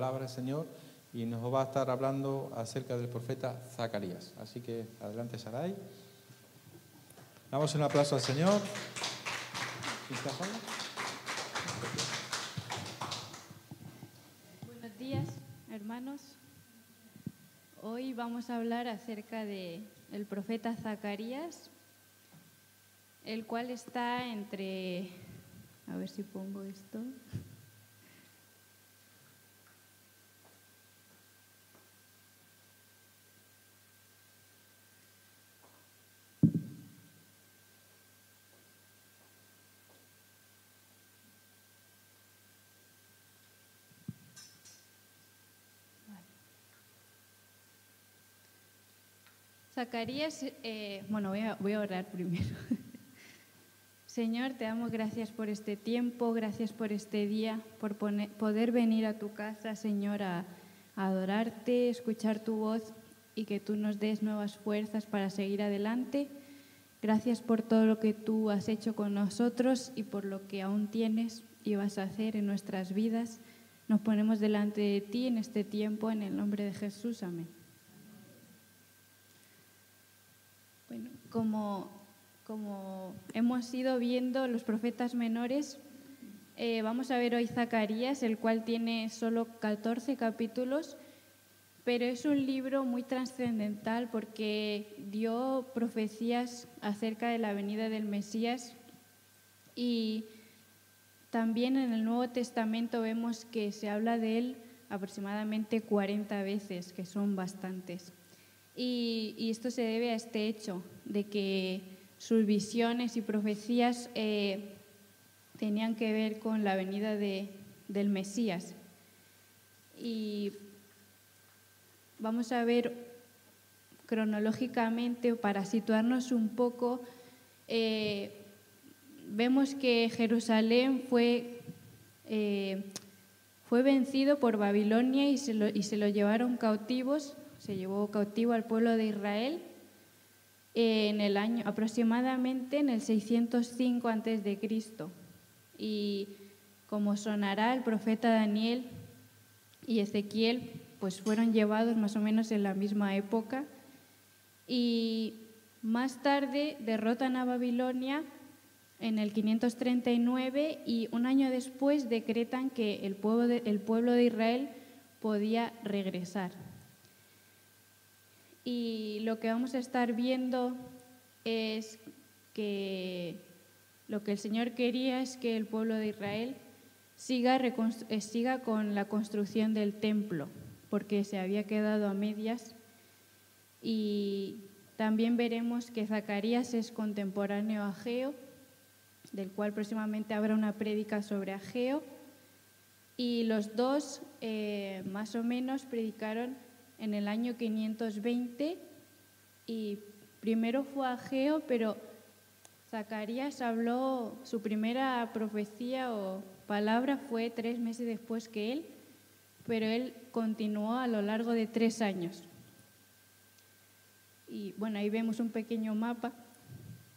palabra del Señor y nos va a estar hablando acerca del profeta Zacarías. Así que adelante, Saray. Damos un aplauso al Señor. Buenos días, hermanos. Hoy vamos a hablar acerca del profeta Zacarías, el cual está entre... A ver si pongo esto. Zacarías, voy a orar primero. Señor, te damos gracias por este tiempo, gracias por este día, por poder venir a tu casa, Señor, a adorarte, escuchar tu voz y que tú nos des nuevas fuerzas para seguir adelante. Gracias por todo lo que tú has hecho con nosotros y por lo que aún tienes y vas a hacer en nuestras vidas. Nos ponemos delante de ti en este tiempo, en el nombre de Jesús. Amén. Bueno, como hemos ido viendo los profetas menores, vamos a ver hoy Zacarías, el cual tiene solo 14 capítulos, pero es un libro muy trascendental porque dio profecías acerca de la venida del Mesías y también en el Nuevo Testamento vemos que se habla de él aproximadamente 40 veces, que son bastantes. Y esto se debe a este hecho de que sus visiones y profecías tenían que ver con la venida del Mesías. Y vamos a ver cronológicamente, para situarnos un poco, vemos que Jerusalén fue vencido por Babilonia y se lo llevaron cautivos. Se llevó cautivo al pueblo de Israel en el año aproximadamente en el 605 a.C. Y como sonará, el profeta Daniel y Ezequiel pues fueron llevados más o menos en la misma época, y más tarde derrotan a Babilonia en el 539 y un año después decretan que el pueblo de Israel podía regresar. Y lo que vamos a estar viendo es que lo que el Señor quería es que el pueblo de Israel siga con la construcción del templo, porque se había quedado a medias. Y también veremos que Zacarías es contemporáneo a Ageo, del cual próximamente habrá una prédica sobre Ageo, y los dos más o menos predicaron en el año 520, y primero fue Ageo, pero Zacarías habló, su primera profecía o palabra fue 3 meses después que él, pero él continuó a lo largo de 3 años. Y bueno, ahí vemos un pequeño mapa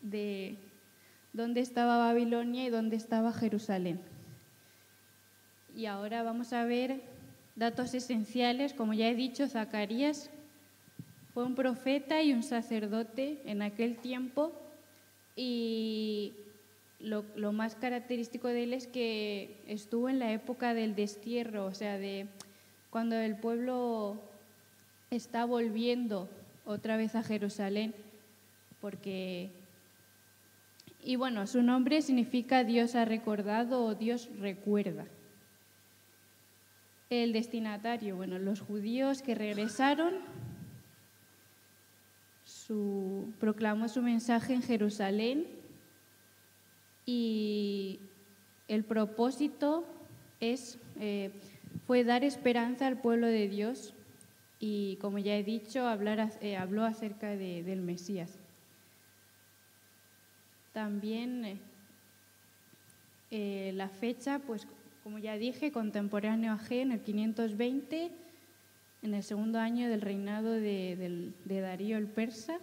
de dónde estaba Babilonia y dónde estaba Jerusalén. Y ahora vamos a ver datos esenciales. Como ya he dicho, Zacarías fue un profeta y un sacerdote en aquel tiempo, y lo más característico de él es que estuvo en la época del destierro, o sea, de cuando el pueblo está volviendo otra vez a Jerusalén, y bueno, su nombre significa Dios ha recordado o Dios recuerda. El destinatario, bueno, los judíos que regresaron, proclamó su mensaje en Jerusalén, y el propósito fue dar esperanza al pueblo de Dios y, como ya he dicho, habló acerca del Mesías. También la fecha, pues como ya dije, contemporáneo a Ageo, en el 520, en el segundo año del reinado de Darío el persa.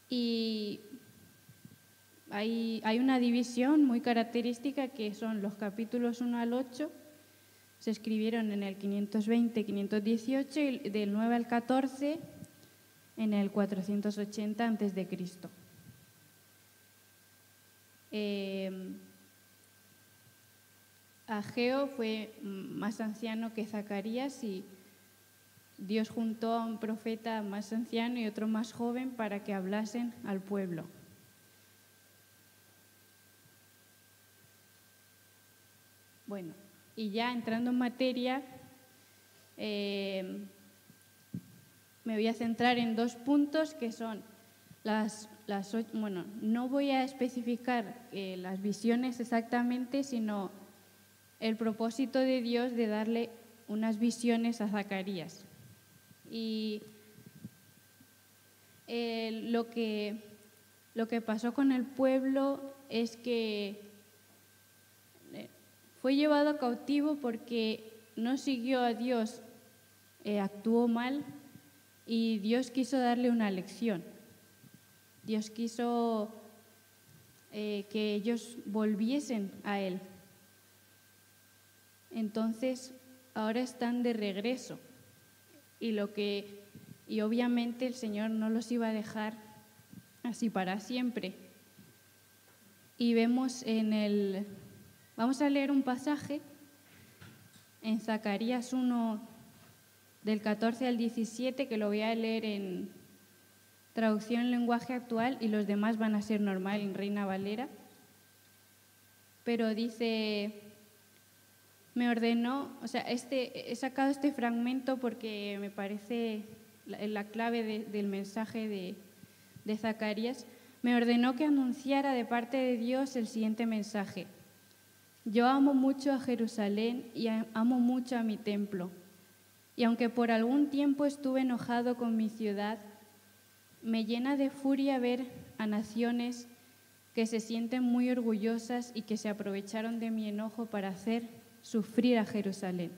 Y hay una división muy característica, que son los capítulos 1 al 8, se escribieron en el 520-518 y del 9 al 14 en el 480 a.C. Ageo fue más anciano que Zacarías y Dios juntó a un profeta más anciano y otro más joven para que hablasen al pueblo. Bueno, y ya entrando en materia, me voy a centrar en 2 puntos que son no voy a especificar las visiones exactamente, sino el propósito de Dios de darle unas visiones a Zacarías. Y lo que pasó con el pueblo es que fue llevado cautivo porque no siguió a Dios, actuó mal y Dios quiso darle una lección. Dios quiso que ellos volviesen a Él. Entonces, ahora están de regreso y obviamente el Señor no los iba a dejar así para siempre. Y vemos vamos a leer un pasaje en Zacarías 1, del 14 al 17, que lo voy a leer en traducción en lenguaje actual y los demás van a ser normal en Reina Valera. Pero dice, me ordenó, he sacado este fragmento porque me parece la clave del mensaje de Zacarías. Me ordenó que anunciara de parte de Dios el siguiente mensaje. Yo amo mucho a Jerusalén y amo mucho a mi templo. Y aunque por algún tiempo estuve enojado con mi ciudad, me llena de furia ver a naciones que se sienten muy orgullosas y que se aprovecharon de mi enojo para hacer sufrir a Jerusalén.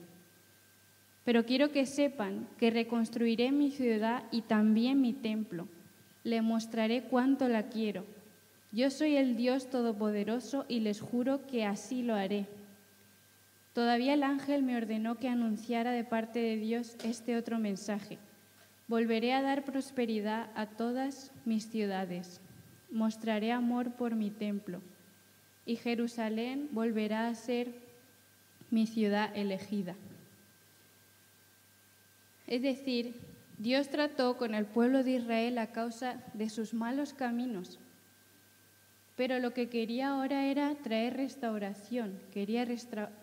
Pero quiero que sepan que reconstruiré mi ciudad y también mi templo. Le mostraré cuánto la quiero. Yo soy el Dios Todopoderoso y les juro que así lo haré. Todavía el ángel me ordenó que anunciara de parte de Dios este otro mensaje. Volveré a dar prosperidad a todas mis ciudades. Mostraré amor por mi templo. Y Jerusalén volverá a ser mi ciudad elegida. Es decir, Dios trató con el pueblo de Israel a causa de sus malos caminos. Pero lo que quería ahora era traer restauración, quería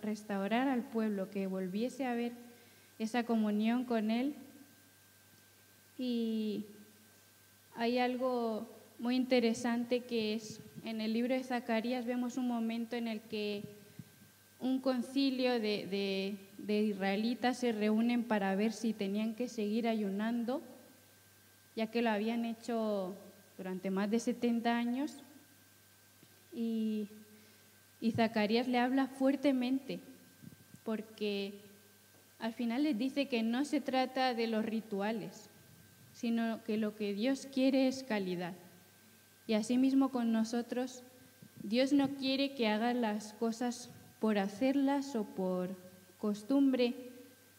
restaurar al pueblo, que volviese a ver esa comunión con Él. Y hay algo muy interesante que es, en el libro de Zacarías vemos un momento en el que un concilio de israelitas se reúnen para ver si tenían que seguir ayunando, ya que lo habían hecho durante más de 70 años. Y Zacarías le habla fuertemente, porque al final les dice que no se trata de los rituales, sino que lo que Dios quiere es calidad. Y asimismo con nosotros, Dios no quiere que hagas las cosas por hacerlas o por costumbre,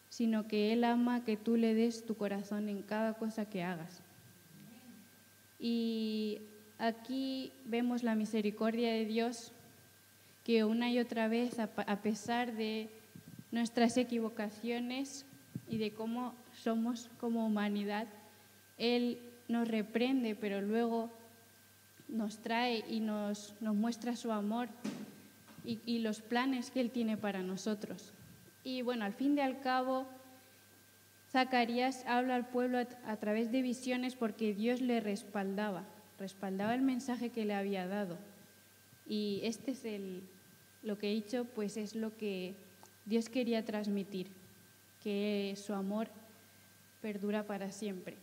sino que Él ama que tú le des tu corazón en cada cosa que hagas. Y aquí vemos la misericordia de Dios, que una y otra vez, a pesar de nuestras equivocaciones y de cómo somos como humanidad, Él nos reprende, pero luego nos trae y nos muestra su amor y los planes que Él tiene para nosotros. Y bueno, al fin y al cabo, Zacarías habla al pueblo a través de visiones porque Dios le respaldaba el mensaje que le había dado. Y este es lo que he dicho, pues es lo que Dios quería transmitir, que su amor perdura para siempre.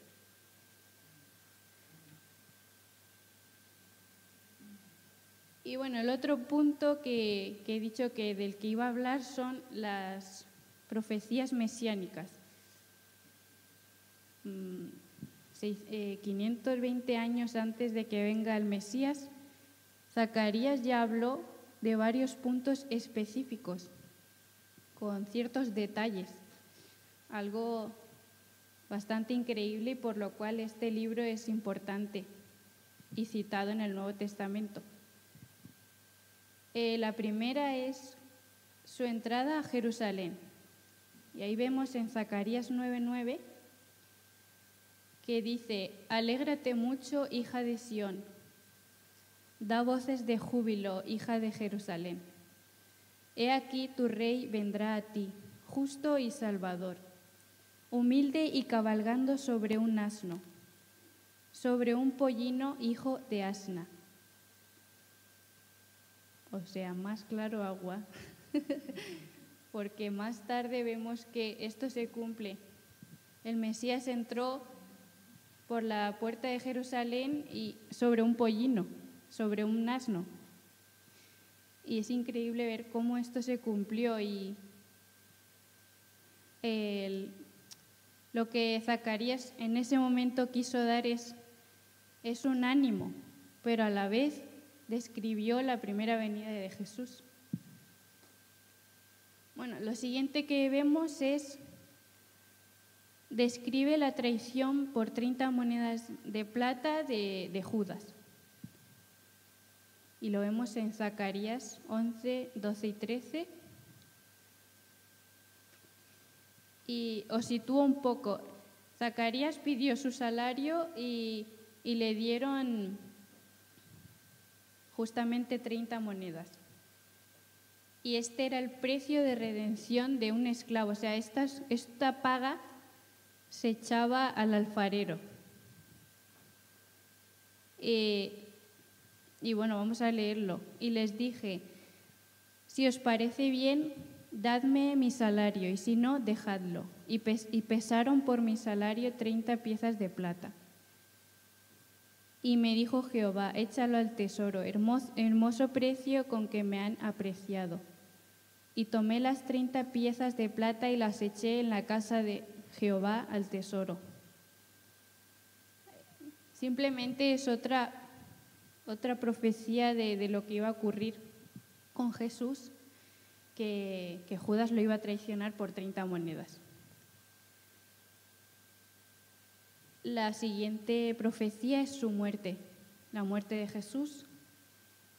Y bueno, el otro punto que he dicho que del que iba a hablar son las profecías mesiánicas. 520 años antes de que venga el Mesías, Zacarías ya habló de varios puntos específicos, con ciertos detalles, algo bastante increíble y por lo cual este libro es importante y citado en el Nuevo Testamento. La primera es su entrada a Jerusalén. Y ahí vemos en Zacarías 9:9 que dice: alégrate mucho, hija de Sión, da voces de júbilo, hija de Jerusalén. He aquí tu rey vendrá a ti, justo y salvador, humilde y cabalgando sobre un asno, sobre un pollino hijo de asna. O sea, más claro agua, porque más tarde vemos que esto se cumple. El Mesías entró por la puerta de Jerusalén y sobre un pollino, sobre un asno. Y es increíble ver cómo esto se cumplió y lo que Zacarías en ese momento quiso dar es un ánimo, pero a la vez describió la primera venida de Jesús. Bueno, lo siguiente que vemos describe la traición por 30 monedas de plata de Judas. Y lo vemos en Zacarías 11, 12 y 13. Y os sitúo un poco. Zacarías pidió su salario y le dieron justamente 30 monedas. Y este era el precio de redención de un esclavo. O sea, esta paga se echaba al alfarero. Y bueno, vamos a leerlo. Y les dije: si os parece bien, dadme mi salario, y si no, dejadlo. Y pesaron por mi salario 30 piezas de plata. Y me dijo Jehová: échalo al tesoro, hermoso precio con que me han apreciado. Y tomé las 30 piezas de plata y las eché en la casa de Jehová al tesoro. Simplemente es otra profecía de lo que iba a ocurrir con Jesús, que Judas lo iba a traicionar por 30 monedas. La siguiente profecía es su muerte, la muerte de Jesús,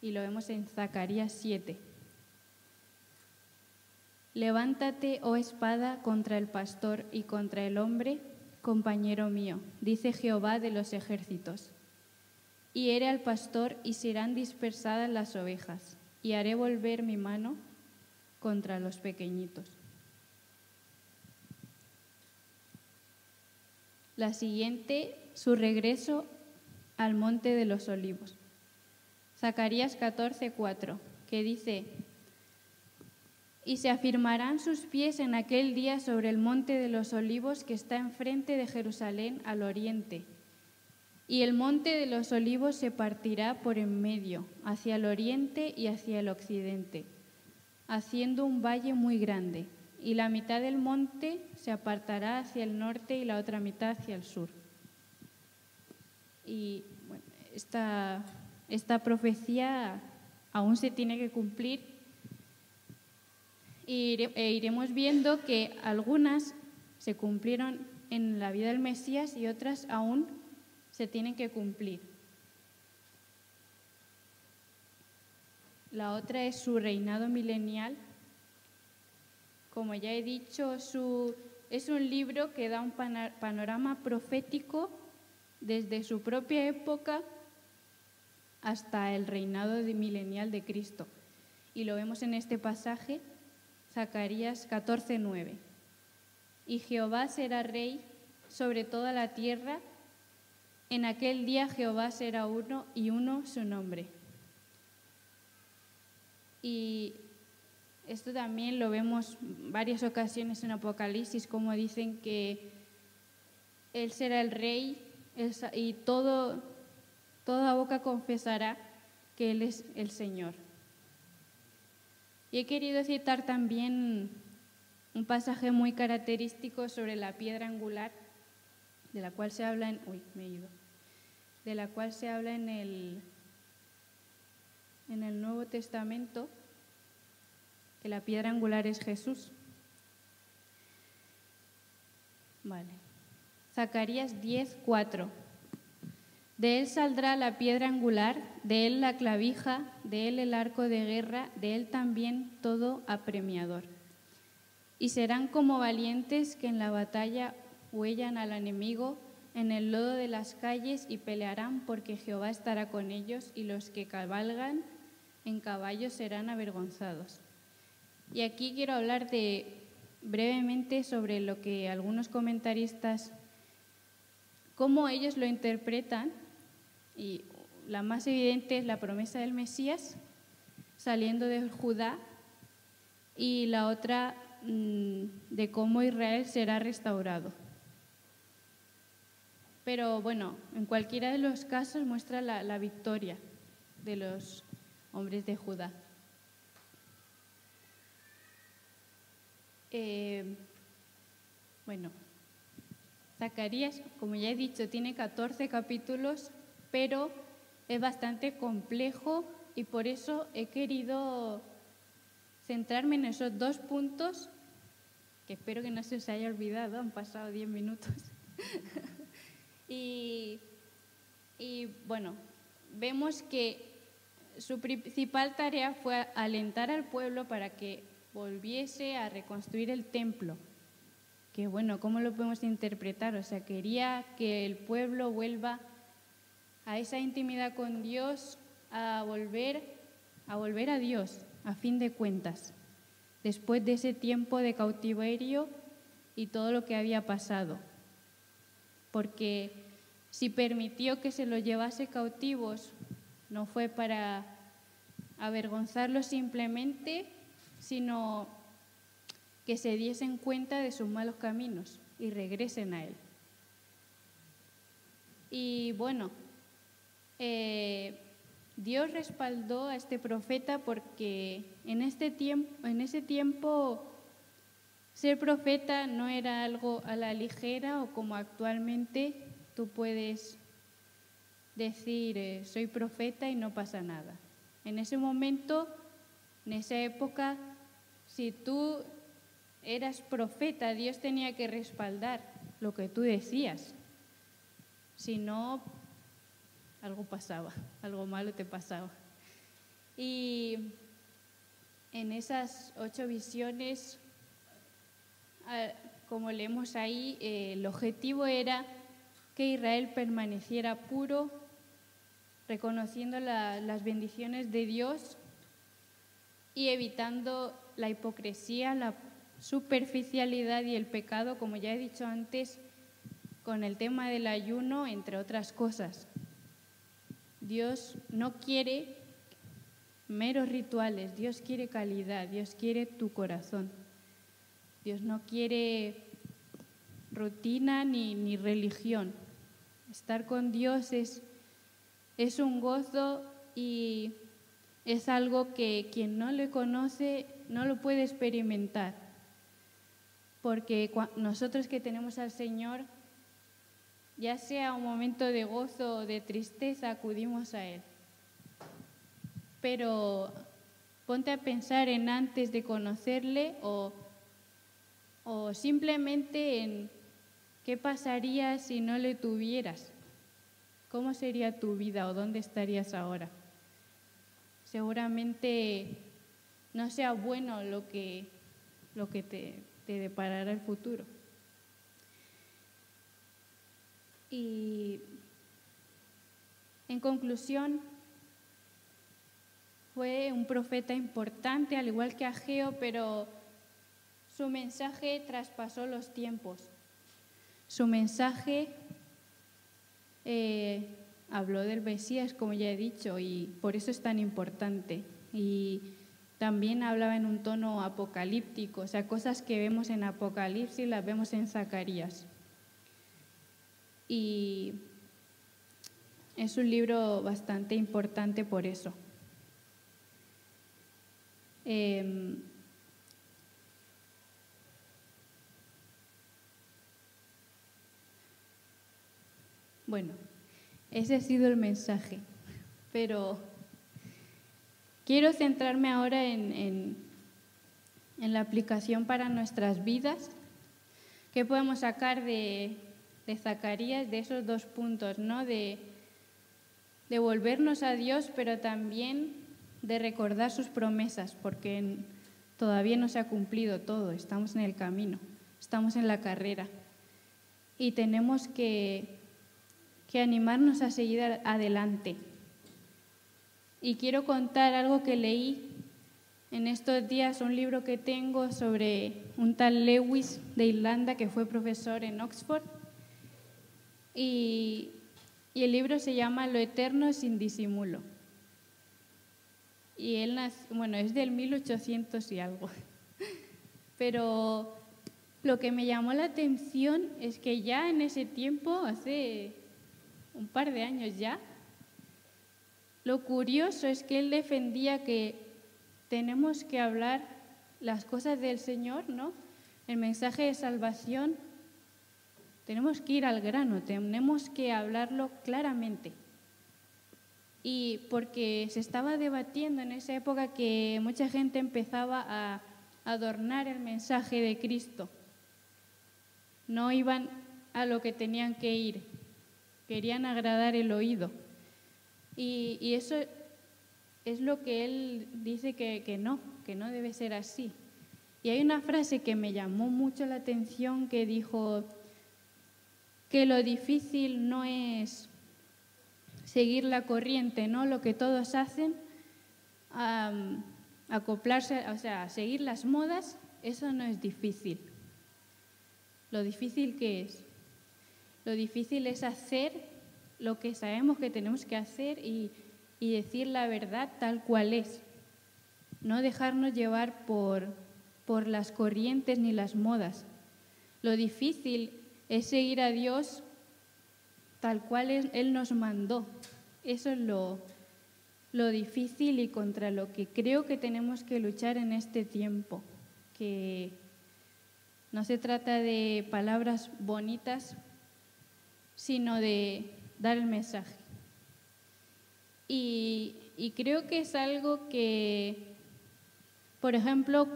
y lo vemos en Zacarías 7. Levántate, oh espada, contra el pastor y contra el hombre, compañero mío, dice Jehová de los ejércitos. Y hiere al pastor y serán dispersadas las ovejas, y haré volver mi mano contra los pequeñitos. La siguiente, su regreso al monte de los olivos. Zacarías 14:4, que dice: y se afirmarán sus pies en aquel día sobre el monte de los olivos que está enfrente de Jerusalén al oriente. Y el monte de los olivos se partirá por en medio, hacia el oriente y hacia el occidente, haciendo un valle muy grande. Y la mitad del monte se apartará hacia el norte y la otra mitad hacia el sur. Y bueno, esta profecía aún se tiene que cumplir. Iremos viendo que algunas se cumplieron en la vida del Mesías y otras aún se tienen que cumplir. La otra es su reinado milenial. Como ya he dicho, es un libro que da un panorama profético desde su propia época hasta el reinado milenial de Cristo. Y lo vemos en este pasaje, Zacarías 14:9. Y Jehová será rey sobre toda la tierra. En aquel día Jehová será uno y uno su nombre. Y esto también lo vemos varias ocasiones en Apocalipsis, como dicen que Él será el rey y toda boca confesará que Él es el Señor. Y he querido citar también un pasaje muy característico sobre la piedra angular, de la cual se habla en el Nuevo Testamento, que la piedra angular es Jesús. Vale. Zacarías 10:4. De él saldrá la piedra angular, de él la clavija, de él el arco de guerra, de él también todo apremiador. Y serán como valientes que en la batalla huellan al enemigo en el lodo de las calles y pelearán porque Jehová estará con ellos y los que cabalgan en caballos serán avergonzados. Y aquí quiero hablar brevemente sobre lo que algunos comentaristas, cómo ellos lo interpretan, y la más evidente es la promesa del Mesías saliendo de Judá y la otra de cómo Israel será restaurado. Pero bueno, en cualquiera de los casos muestra la victoria de los hombres de Judá. Bueno, Zacarías, como ya he dicho, tiene 14 capítulos, pero es bastante complejo y por eso he querido centrarme en esos 2 puntos, que espero que no se os haya olvidado, han pasado 10 minutos. y bueno, vemos que su principal tarea fue alentar al pueblo para que volviese a reconstruir el templo. Que bueno, ¿cómo lo podemos interpretar? O sea, quería que el pueblo vuelva a esa intimidad con Dios, a volver a Dios, a fin de cuentas, después de ese tiempo de cautiverio y todo lo que había pasado. Porque si permitió que se los llevase cautivos, no fue para avergonzarlos simplemente, sino que se diesen cuenta de sus malos caminos y regresen a Él. Y bueno, Dios respaldó a este profeta porque en ese tiempo ser profeta no era algo a la ligera o como actualmente tú puedes decir soy profeta y no pasa nada. En ese momento, en esa época, si tú eras profeta, Dios tenía que respaldar lo que tú decías. Si no, algo pasaba, algo malo te pasaba. Y en esas 8 visiones, como leemos ahí, el objetivo era que Israel permaneciera puro, reconociendo las bendiciones de Dios y evitando la hipocresía, la superficialidad y el pecado, como ya he dicho antes, con el tema del ayuno, entre otras cosas. Dios no quiere meros rituales, Dios quiere calidad, Dios quiere tu corazón. Dios no quiere rutina ni religión. Estar con Dios es un gozo y es algo que quien no le conoce no lo puede experimentar. Porque nosotros que tenemos al Señor, ya sea un momento de gozo o de tristeza, acudimos a Él. Pero ponte a pensar en antes de conocerle o simplemente en qué pasaría si no le tuvieras. ¿Cómo sería tu vida o dónde estarías ahora? Seguramente no sea bueno lo que te deparará el futuro. Y en conclusión, fue un profeta importante, al igual que Ageo, pero su mensaje traspasó los tiempos. Su mensaje habló del Mesías, como ya he dicho, y por eso es tan importante. Y también hablaba en un tono apocalíptico, o sea, cosas que vemos en Apocalipsis las vemos en Zacarías. Y es un libro bastante importante por eso. Bueno, ese ha sido el mensaje, pero quiero centrarme ahora en la aplicación para nuestras vidas. ¿Qué podemos sacar de Zacarías, de esos 2 puntos, ¿no? De volvernos a Dios, pero también de recordar sus promesas, porque todavía no se ha cumplido todo, estamos en el camino, estamos en la carrera y tenemos que animarnos a seguir adelante. Y quiero contar algo que leí en estos días, un libro que tengo sobre un tal Lewis de Irlanda que fue profesor en Oxford. Y el libro se llama Lo eterno sin disimulo. Y él es del 1800 y algo. Pero lo que me llamó la atención es que ya en ese tiempo, hace un par de años ya, lo curioso es que él defendía que tenemos que hablar las cosas del Señor, ¿no? El mensaje de salvación, tenemos que ir al grano, tenemos que hablarlo claramente. Y porque se estaba debatiendo en esa época que mucha gente empezaba a adornar el mensaje de Cristo. No iban a lo que tenían que ir, querían agradar el oído. Y eso es lo que él dice que no debe ser así. Y hay una frase que me llamó mucho la atención que dijo que lo difícil no es seguir la corriente, ¿no? Lo que todos hacen, acoplarse, o sea, seguir las modas, eso no es difícil. Lo difícil ¿qué es? Lo difícil es hacer lo que sabemos que tenemos que hacer y decir la verdad tal cual es. No dejarnos llevar por las corrientes ni las modas. Lo difícil es seguir a Dios tal cual Él nos mandó. Eso es lo difícil y contra lo que creo que tenemos que luchar en este tiempo. Que no se trata de palabras bonitas, sino de dar el mensaje. Y creo que es algo que, por ejemplo,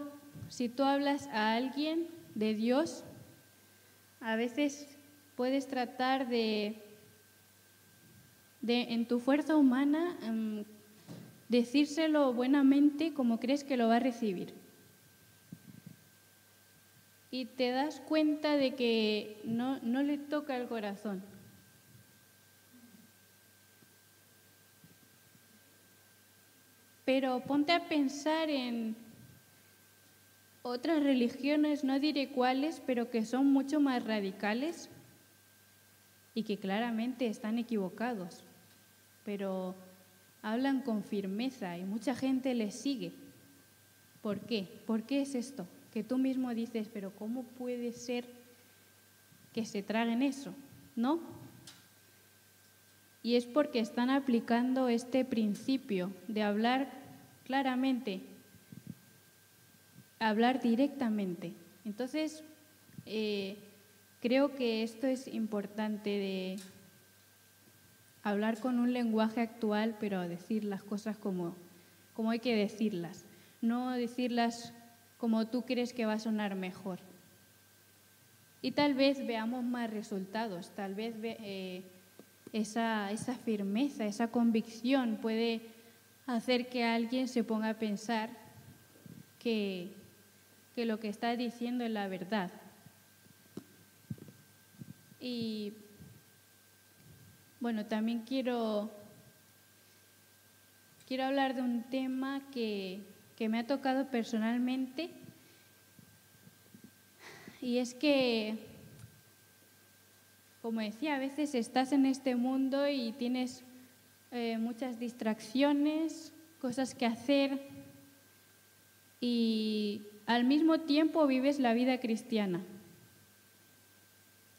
si tú hablas a alguien de Dios, a veces puedes tratar de en tu fuerza humana, decírselo buenamente como crees que lo va a recibir. Y te das cuenta de que no le toca el corazón. Pero ponte a pensar en otras religiones, no diré cuáles, pero que son mucho más radicales y que claramente están equivocados, pero hablan con firmeza y mucha gente les sigue. ¿Por qué? ¿Por qué es esto? Que tú mismo dices, pero ¿cómo puede ser que se traguen eso? ¿No? Y es porque están aplicando este principio de hablar claramente, hablar directamente. Entonces, creo que esto es importante de hablar con un lenguaje actual, pero decir las cosas como hay que decirlas, no decirlas como tú crees que va a sonar mejor. Y tal vez veamos más resultados, tal vez esa firmeza, esa convicción puede hacer que alguien se ponga a pensar que lo que está diciendo es la verdad. Y bueno, también quiero hablar de un tema que me ha tocado personalmente, y es que, como decía, a veces estás en este mundo y tienes muchas distracciones, cosas que hacer, y al mismo tiempo vives la vida cristiana.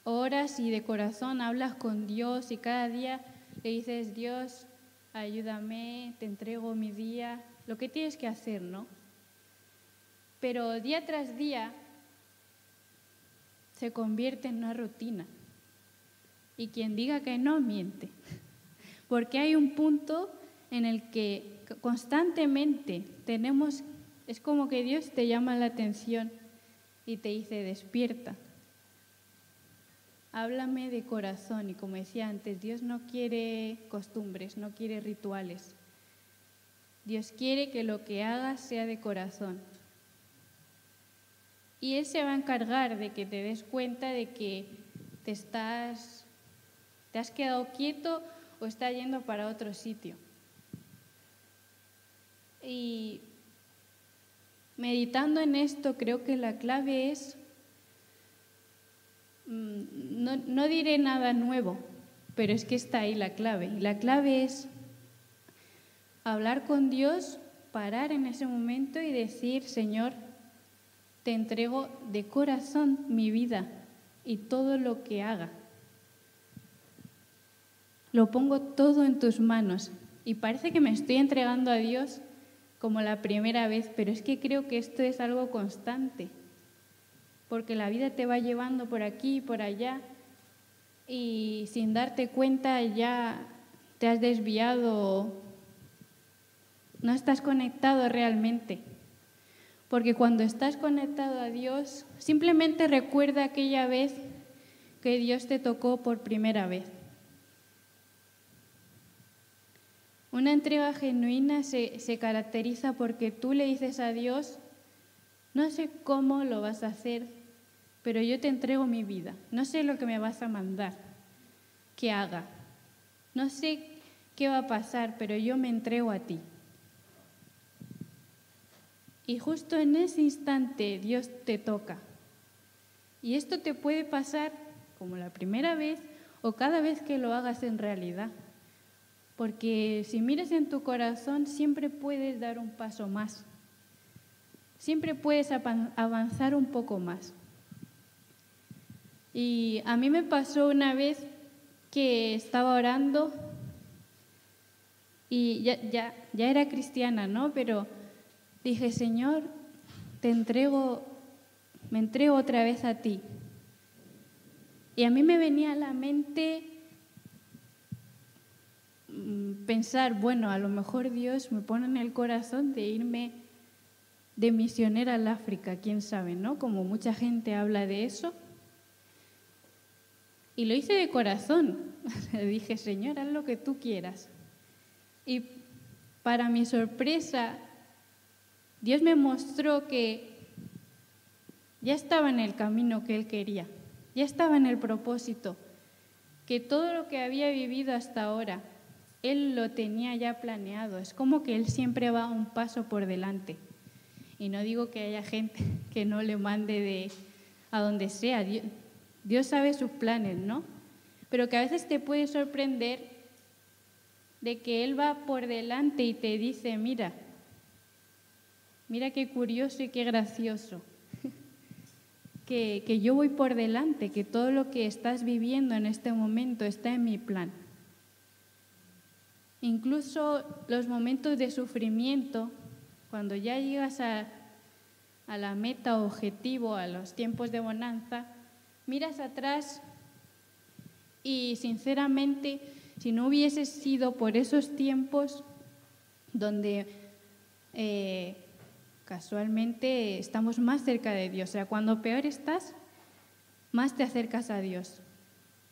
Oras y de corazón hablas con Dios y cada día le dices, Dios, ayúdame, te entrego mi día, lo que tienes que hacer, ¿no? Pero día tras día se convierte en una rutina. Y quien diga que no, miente. Porque hay un punto en el que constantemente es como que Dios te llama la atención y te dice, despierta, háblame de corazón. Y como decía antes, Dios no quiere costumbres, no quiere rituales. Dios quiere que lo que hagas sea de corazón. Y Él se va a encargar de que te des cuenta de que te has quedado quieto o estás yendo para otro sitio. Y meditando en esto, creo que la clave es, no diré nada nuevo, pero es que está ahí la clave. Y la clave es hablar con Dios, parar en ese momento y decir, Señor, te entrego de corazón mi vida y todo lo que haga. Lo pongo todo en tus manos. Y parece que me estoy entregando a Dios como la primera vez, pero es que creo que esto es algo constante, porque la vida te va llevando por aquí y por allá y sin darte cuenta ya te has desviado, no estás conectado realmente. Porque cuando estás conectado a Dios, simplemente recuerda aquella vez que Dios te tocó por primera vez. Una entrega genuina se caracteriza porque tú le dices a Dios, no sé cómo lo vas a hacer, pero yo te entrego mi vida. No sé lo que me vas a mandar que haga. No sé qué va a pasar, pero yo me entrego a ti. Y justo en ese instante Dios te toca. Y esto te puede pasar como la primera vez o cada vez que lo hagas en realidad. Porque si miras en tu corazón, siempre puedes dar un paso más. Siempre puedes avanzar un poco más. Y a mí me pasó una vez que estaba orando y ya era cristiana, ¿no? Pero dije, Señor, me entrego otra vez a ti. Y a mí me venía a la mente pensar, bueno, a lo mejor Dios me pone en el corazón de irme de misionera al África, quién sabe, ¿no? Como mucha gente habla de eso. Y lo hice de corazón. Dije, Señor, haz lo que tú quieras. Y para mi sorpresa, Dios me mostró que ya estaba en el camino que Él quería, ya estaba en el propósito, que todo lo que había vivido hasta ahora, Él lo tenía ya planeado. Es como que Él siempre va un paso por delante. Y no digo que haya gente que no le mande a donde sea. Dios sabe sus planes, ¿no? Pero que a veces te puede sorprender de que Él va por delante y te dice, mira qué curioso y qué gracioso, que yo voy por delante, que todo lo que estás viviendo en este momento está en mi plan. Incluso los momentos de sufrimiento, cuando ya llegas a la meta o objetivo, a los tiempos de bonanza, miras atrás y sinceramente, si no hubiese sido por esos tiempos donde casualmente estamos más cerca de Dios, o sea, cuando peor estás, más te acercas a Dios.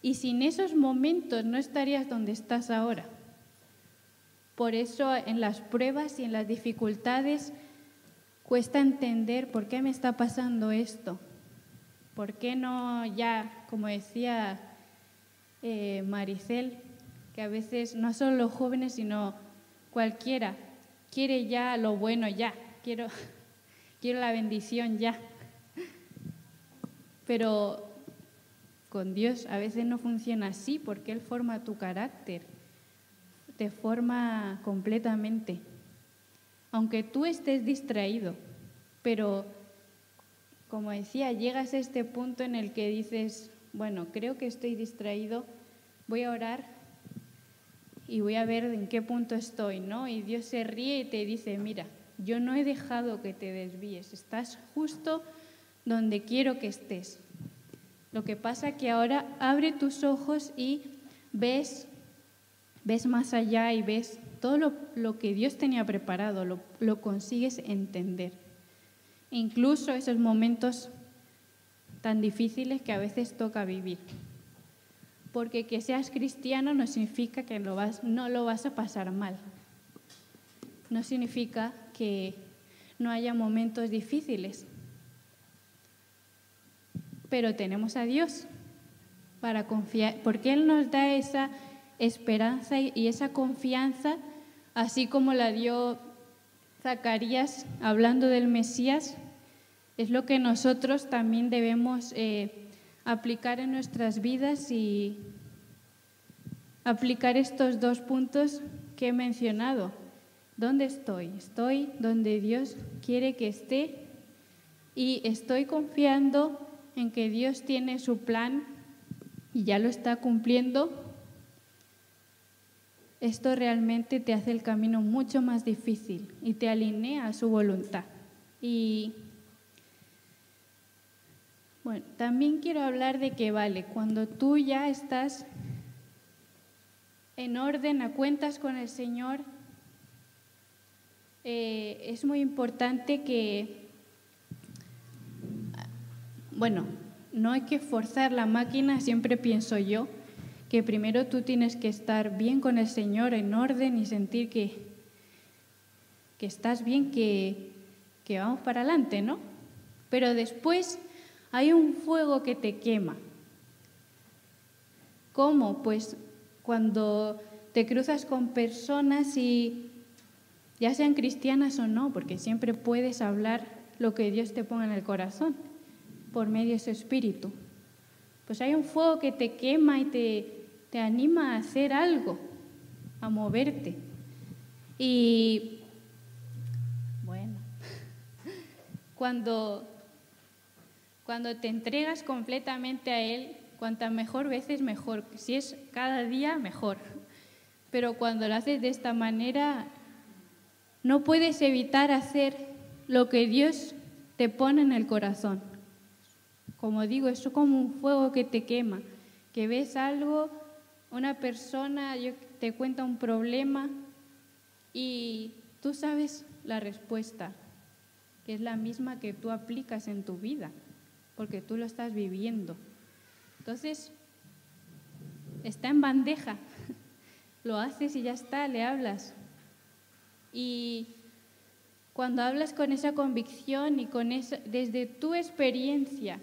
Y sin esos momentos no estarías donde estás ahora. Por eso en las pruebas y en las dificultades cuesta entender por qué me está pasando esto. ¿Por qué no ya, como decía Maricel, que a veces no solo los jóvenes, sino cualquiera quiere ya lo bueno ya, quiero la bendición ya. Pero con Dios a veces no funciona así porque Él forma tu carácter, te forma completamente. Aunque tú estés distraído, pero como decía, llegas a este punto en el que dices, bueno, creo que estoy distraído, voy a orar y voy a ver en qué punto estoy, ¿no? Y Dios se ríe y te dice, mira, yo no he dejado que te desvíes, estás justo donde quiero que estés. Lo que pasa es que ahora abre tus ojos y ves más allá y ves todo lo que Dios tenía preparado, lo consigues entender. Incluso esos momentos tan difíciles que a veces toca vivir. porque que seas cristiano no significa que no lo vas a pasar mal. No significa que no haya momentos difíciles. Pero tenemos a Dios para confiar, porque Él nos da esa esperanza y esa confianza, así como la dio Zacarías hablando del Mesías. Es lo que nosotros también debemos aplicar en nuestras vidas y aplicar estos 2 puntos que he mencionado. ¿Dónde estoy? Estoy donde Dios quiere que esté y estoy confiando en que Dios tiene su plan y ya lo está cumpliendo. Esto realmente te hace el camino mucho más difícil y te alinea a su voluntad. Y bueno, también quiero hablar de que cuando tú ya estás en orden, a cuentas con el Señor, es muy importante que, no hay que forzar la máquina, siempre pienso yo, que primero tú tienes que estar bien con el Señor, en orden, y sentir que estás bien, que vamos para adelante, ¿no? Pero después hay un fuego que te quema. ¿Cómo? Pues cuando te cruzas con personas y ya sean cristianas o no, porque siempre puedes hablar lo que Dios te ponga en el corazón por medio de su Espíritu. Pues hay un fuego que te quema y te anima a hacer algo, a moverte. Y bueno, cuando te entregas completamente a Él, cuantas mejor veces mejor. Si es cada día, mejor. Pero cuando lo haces de esta manera, no puedes evitar hacer lo que Dios te pone en el corazón. Como digo, es como un fuego que te quema, que ves algo, una persona te cuenta un problema y tú sabes la respuesta, que es la misma que tú aplicas en tu vida, porque tú lo estás viviendo. Entonces, está en bandeja, lo haces y ya está, le hablas. Y cuando hablas con esa convicción y desde tu experiencia,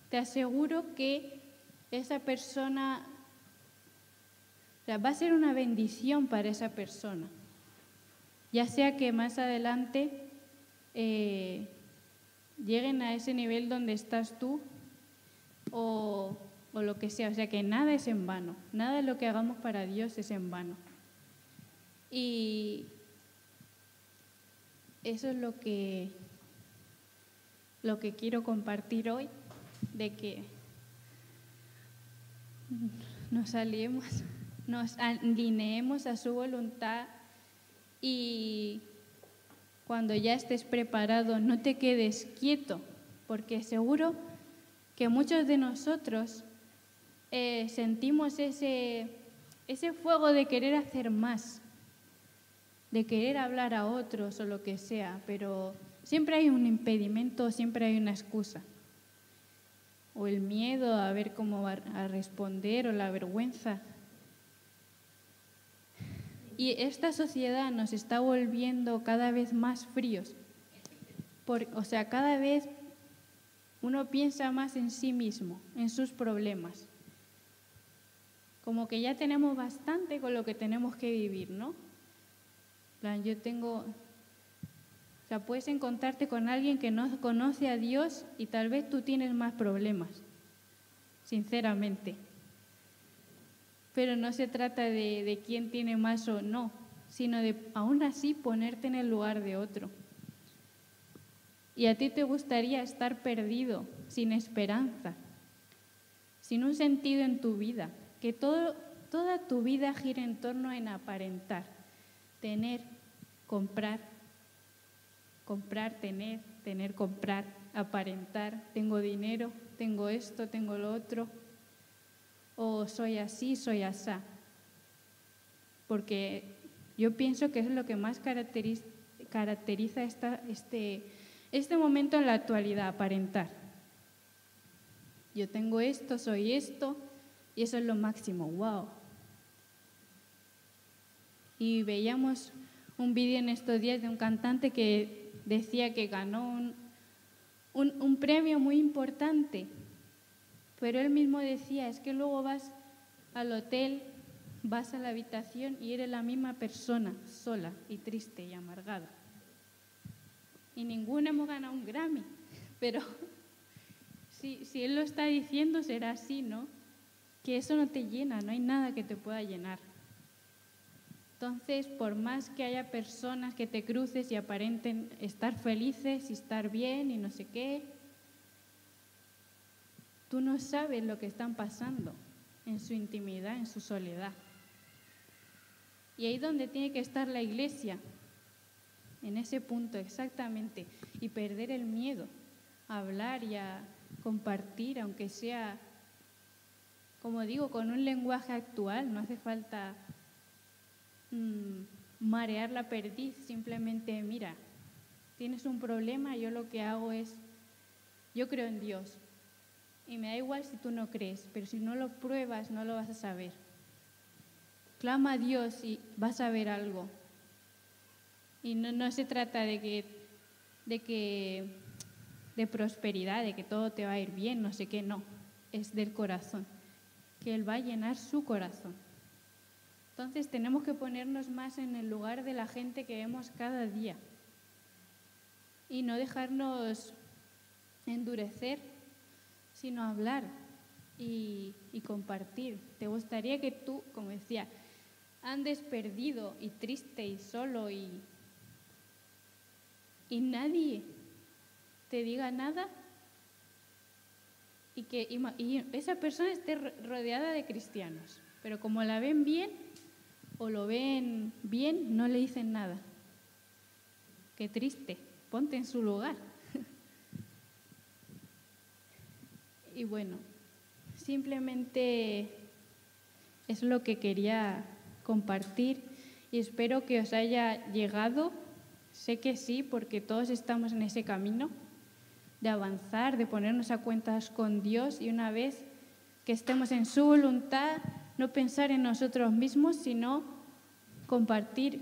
te aseguro que esa persona, va a ser una bendición para esa persona. Ya sea que más adelante lleguen a ese nivel donde estás tú o lo que sea. O sea que nada es en vano, nada de lo que hagamos para Dios es en vano. Y eso es lo que quiero compartir hoy, de que nos alineemos a su voluntad y cuando ya estés preparado no te quedes quieto, porque seguro que muchos de nosotros sentimos ese fuego de querer hacer más, de querer hablar a otros o lo que sea, pero siempre hay un impedimento, siempre hay una excusa. O el miedo a ver cómo va a responder, o la vergüenza. Y esta sociedad nos está volviendo cada vez más fríos. Cada vez uno piensa más en sí mismo, en sus problemas. Como que ya tenemos bastante con lo que tenemos que vivir, ¿no? Puedes encontrarte con alguien que no conoce a Dios y tal vez tú tienes más problemas, sinceramente. Pero no se trata de quién tiene más o no, sino de aún así ponerte en el lugar de otro. Y a ti te gustaría estar perdido, sin esperanza, sin un sentido en tu vida, que toda tu vida gire en torno en aparentar, tener, comprar, tener, comprar, aparentar, tengo dinero, tengo esto, tengo lo otro, o soy así, soy asá. Porque yo pienso que es lo que más caracteriza este momento en la actualidad, aparentar. Yo tengo esto, soy esto, Y eso es lo máximo, wow. Y veíamos un vídeo en estos días de un cantante que decía que ganó un premio muy importante, pero él mismo decía, es que luego vas al hotel, vas a la habitación y eres la misma persona, sola y triste y amargada. Y ninguno hemos ganado un Grammy, pero si él lo está diciendo será así, ¿no? Que eso no te llena, no hay nada que te pueda llenar. Entonces, por más que haya personas que te cruces y aparenten estar felices y estar bien y no sé qué, tú no sabes lo que están pasando en su intimidad, en su soledad. Y ahí es donde tiene que estar la iglesia, en ese punto exactamente, y perder el miedo a hablar y a compartir, aunque sea, como digo, con un lenguaje actual, no hace falta marear la perdiz, simplemente mira, tienes un problema, yo lo que hago es, yo creo en Dios y me da igual si tú no crees, pero si no lo pruebas no lo vas a saber. Clama a Dios y vas a ver algo. Y no se trata de prosperidad, de que todo te va a ir bien, no sé qué, no, es del corazón, que Él va a llenar su corazón. Entonces tenemos que ponernos más en el lugar de la gente que vemos cada día y no dejarnos endurecer, sino hablar y compartir. ¿Te gustaría que tú, como decía, andes perdido y triste y solo y nadie te diga nada? Y esa persona esté rodeada de cristianos, pero como la ven bien o lo ven bien, no le dicen nada. Qué triste, ponte en su lugar. Y bueno, simplemente es lo que quería compartir y espero que os haya llegado. Sé que sí, porque todos estamos en ese camino de avanzar, de ponernos a cuentas con Dios y una vez que estemos en su voluntad, no pensar en nosotros mismos, sino compartir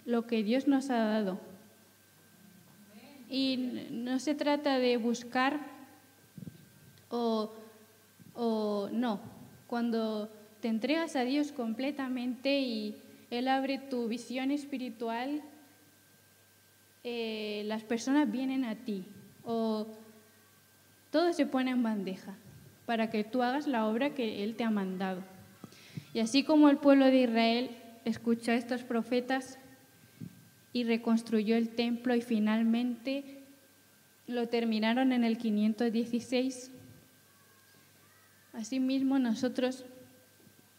lo que Dios nos ha dado. Y no se trata de buscar o no. Cuando te entregas a Dios completamente y Él abre tu visión espiritual, las personas vienen a ti o todo se pone en bandeja para que tú hagas la obra que Él te ha mandado. Y así como el pueblo de Israel escuchó a estos profetas y reconstruyó el templo y finalmente lo terminaron en el 516, asimismo nosotros,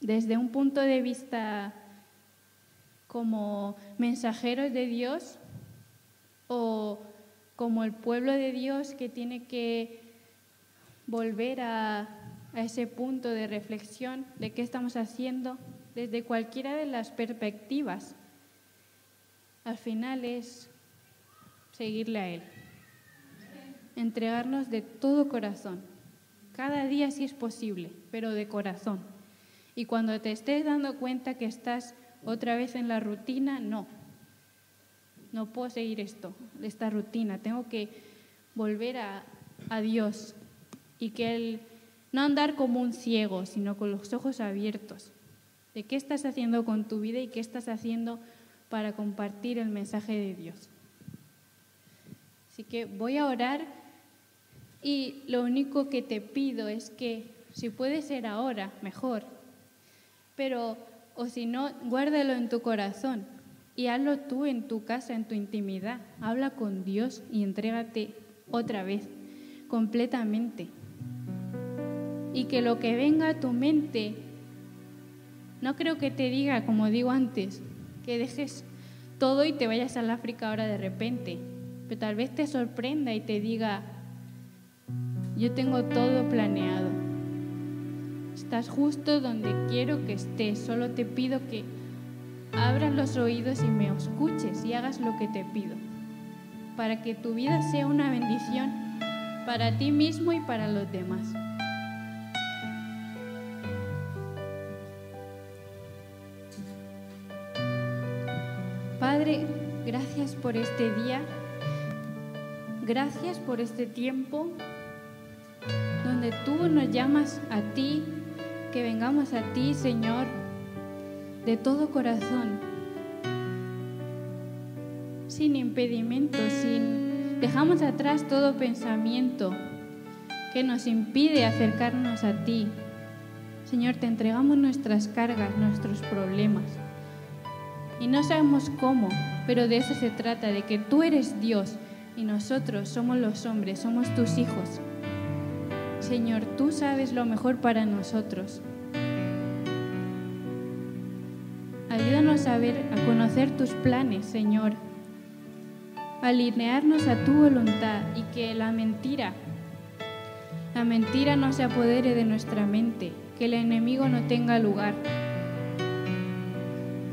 desde un punto de vista como mensajeros de Dios o como el pueblo de Dios que tiene que volver a ese punto de reflexión de qué estamos haciendo desde cualquiera de las perspectivas, al final es seguirle a Él, entregarnos de todo corazón, cada día si es posible, pero de corazón. Y cuando te estés dando cuenta que estás otra vez en la rutina, no puedo seguir esta rutina, tengo que volver a Dios y que Él, no andar como un ciego, sino con los ojos abiertos, de qué estás haciendo con tu vida y qué estás haciendo para compartir el mensaje de Dios. Así que voy a orar y lo único que te pido es que, si puede ser ahora, mejor, pero o si no, guárdalo en tu corazón y hazlo tú en tu casa, en tu intimidad. Habla con Dios y entrégate otra vez, completamente. Y que lo que venga a tu mente, no creo que te diga, como digo antes, que dejes todo y te vayas al África ahora de repente, pero tal vez te sorprenda y te diga, yo tengo todo planeado, estás justo donde quiero que estés, solo te pido que abras los oídos y me escuches y hagas lo que te pido, para que tu vida sea una bendición para ti mismo y para los demás. Padre, gracias por este día, gracias por este tiempo donde tú nos llamas a ti, que vengamos a ti, Señor, de todo corazón, sin impedimentos, dejamos atrás todo pensamiento que nos impide acercarnos a ti. Señor, te entregamos nuestras cargas, nuestros problemas. Y no sabemos cómo, pero de eso se trata, de que tú eres Dios y nosotros somos los hombres, somos tus hijos. Señor, tú sabes lo mejor para nosotros. Ayúdanos a conocer tus planes, Señor. Alinearnos a tu voluntad y que la mentira no se apodere de nuestra mente, que el enemigo no tenga lugar,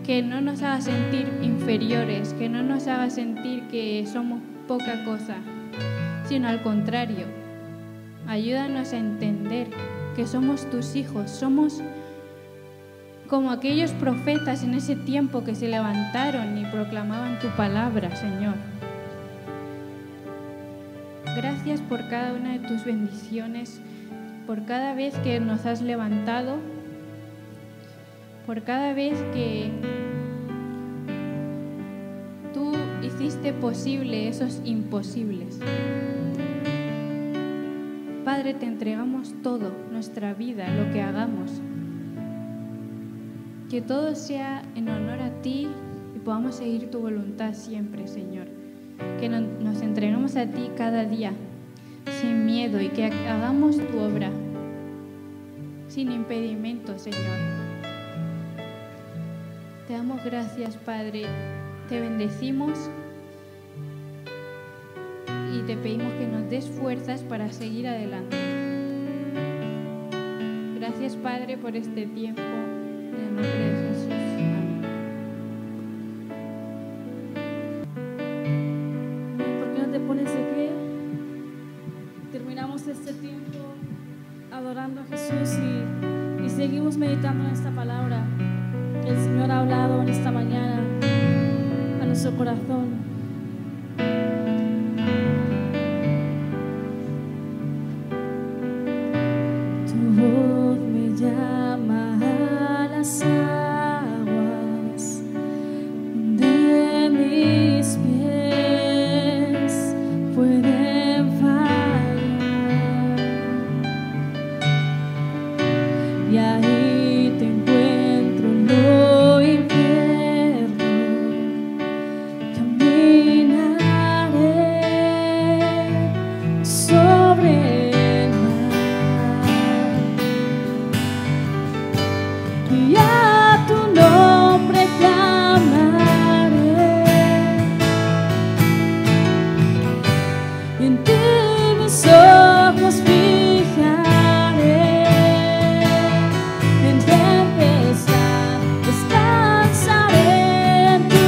que no nos haga sentir inferiores, que no nos haga sentir que somos poca cosa, sino al contrario. Ayúdanos a entender que somos tus hijos, somos como aquellos profetas en ese tiempo que se levantaron y proclamaban tu palabra, Señor. Gracias por cada una de tus bendiciones, por cada vez que nos has levantado, por cada vez que tú hiciste posible esos imposibles. Padre, te entregamos todo, nuestra vida, lo que hagamos. Que todo sea en honor a ti y podamos seguir tu voluntad siempre, Señor. Que nos entreguemos a ti cada día, sin miedo, y que hagamos tu obra, sin impedimento, Señor. Te damos gracias, Padre. Te bendecimos y te pedimos que nos des fuerzas para seguir adelante. Gracias, Padre, por este tiempo. En el nombre de Jesús. Amén. ¿Por qué no te pones de pie? Terminamos este tiempo adorando a Jesús y seguimos meditando en esta palabra que el Señor ha hablado en esta mañana a nuestro corazón. Tu voz me llama a las aguas de mis pies pueden fallar, y ahí te encuentro en lo infierno. Caminaré sobre el mar y a tu nombre clamaré, y en ti mis ojos fijaré. En tempestad descansaré en tu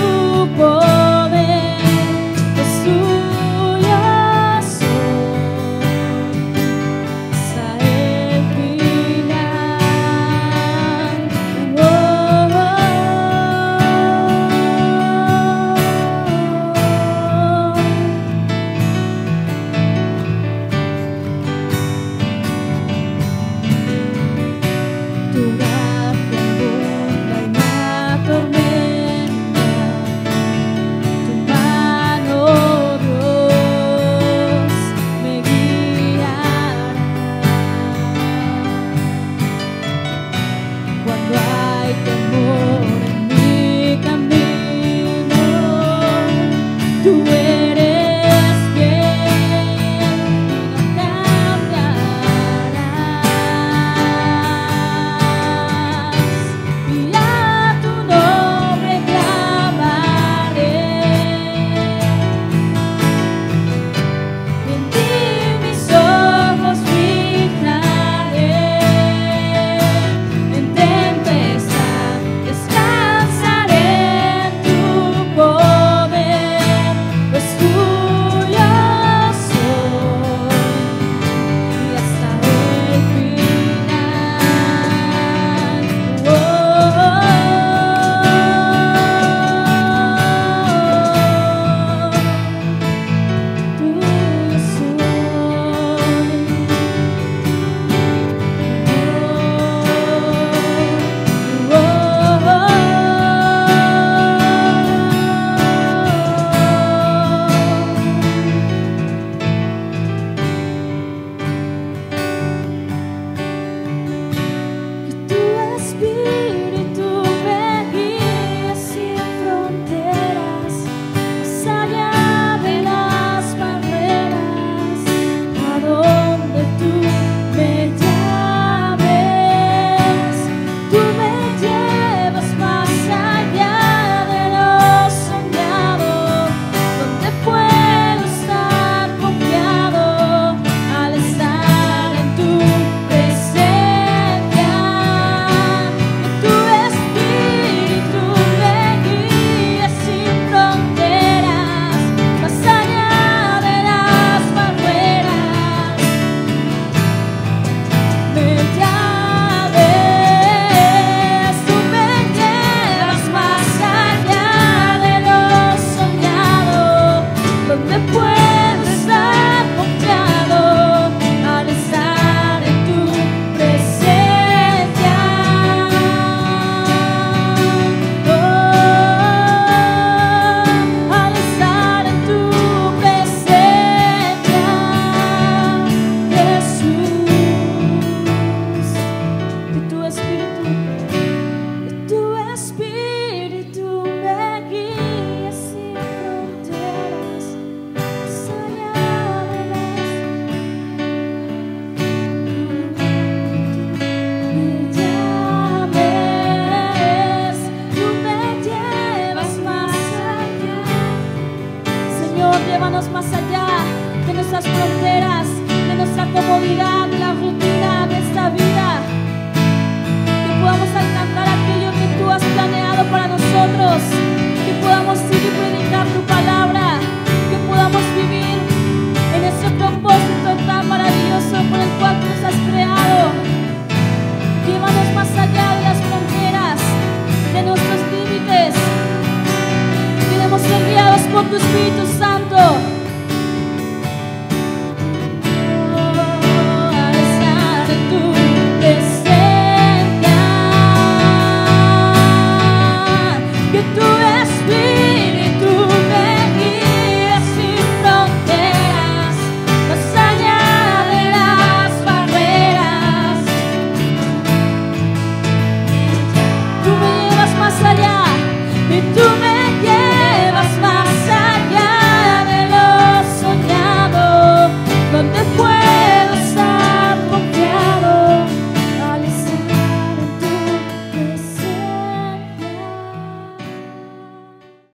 poder, pues tuyo soy hasta el final. Oh, oh, oh. las fronteras de nuestra comodidad.